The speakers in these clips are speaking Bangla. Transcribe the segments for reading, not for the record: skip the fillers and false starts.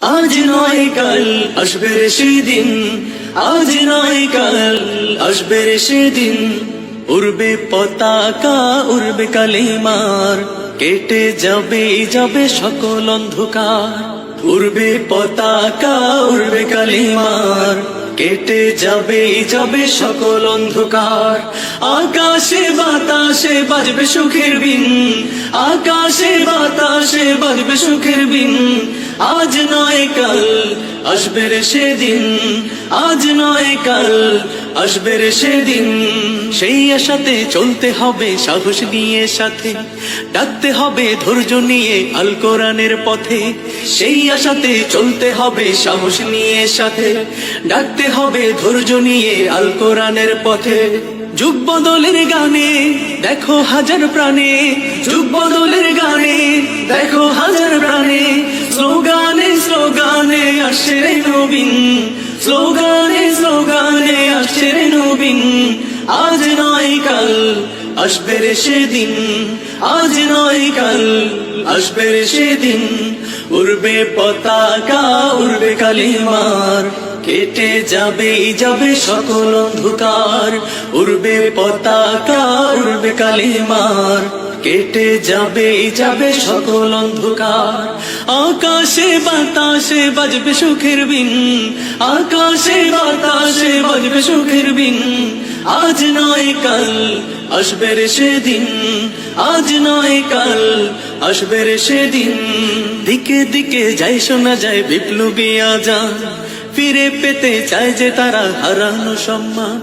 আজ নয় কাল আসবে রে সেদিন, আজ নয় কাল আসবে রে সেদিন, উড়বে পতাকা উড়বে কালিমার, কেটে যাবে যাবে সকল অন্ধকার। উড়বে পতাকা উড়বে কালিমার, কেটে যাবে যাবে সকল অন্ধকার। আকাশে বাতাসে বাজবে সুখের বিন, আকাশে বাতাসে বাজবে সুখের বিন। আজ নয় কাল আসবে রে সেদিন, আজ নয় কাল আসবে রে সেদিন। সেই আশাতে চলতে হবে সাহস নিয়ে সাথে, ডাকতে হবে ধৈর্য নিয়ে আল কোরআনের পথে। সেই আশাতে চলতে হবে সাহস নিয়ে সাথে, ডাকতে হবে ধৈর্য নিয়ে আল কোরআনের পথে। যুগ বদলের গানে দেখো হাজার প্রাণে, যুগ বদলের গানে দেখো হাজার প্রাণে। স্লোগানে স্লোগানে আসছে রে নবীন, স্লোগানে স্লোগানে আসছে রে নবীন। আজ নয় কাল আসবে রে সেদিন, আজ নয় কাল আসবে রে সেদিন। উড়বে পতাকা উড়বে কালিমার, কেটে যাবে যাবে সকল অন্ধকার। উড়বে পতাকা উড়বে কালিমার, কেটে যাবে যাবে সকল অন্ধকার। আকাশে বাতাসে বাজবে সুখের বিন, আকাশে বাতাসে বাজবে সুখের বিন। আজ নয় কাল আসবে রে সেদিন, আজ নয় কাল আসবে রে সেদিন। দিকে দিকে যাই শোনা যায় বিপ্লবী আজান, ফিরে পেতে চায় যে তারা হারানো সম্মান।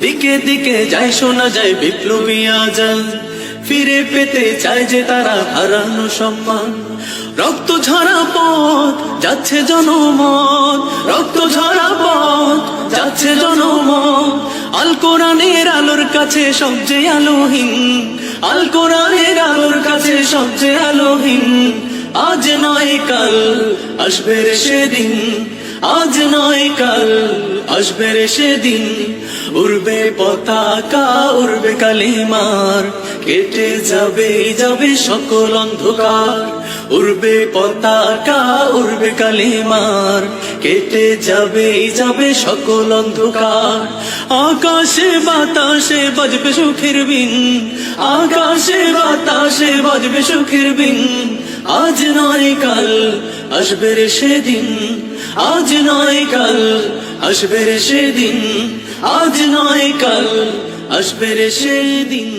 দিকে দিকে যাই শোনা যায় বিপ্লবী আজান, ফিরে পেতে চায় যে তারা হারানো সম্মান। রক্ত ঝরা পথ যাচ্ছে জনমত, রক্ত ঝরা পথ যাচ্ছে জনমত। আল কোরআনের আলোর কাছে সবচেয়ে আলোহীন, আল কোরআনের আলোর কাছে সবচেয়ে আলোহীন। আজ নয় কাল আসবে রে সেদিন, আজ নয় কাল আসবে রে সেদিন। উড়বে পতাকা উড়বে কালিমার, কেটে যাবে যাবে সকল অন্ধকার। উড়বে পতাকা উড়বে কালিমার, কেটে যাবে যাবে সকল অন্ধকার। আকাশে বাতাসে বাজবে সুখের বিন, আকাশে বাতাসে বাজবে সুখের বিন। আজ নয় কাল আসবে রে সেদিন, আজ নয় কাল আসবে রে সেদিন, আজ নয় কাল আসবে রে সেদিন।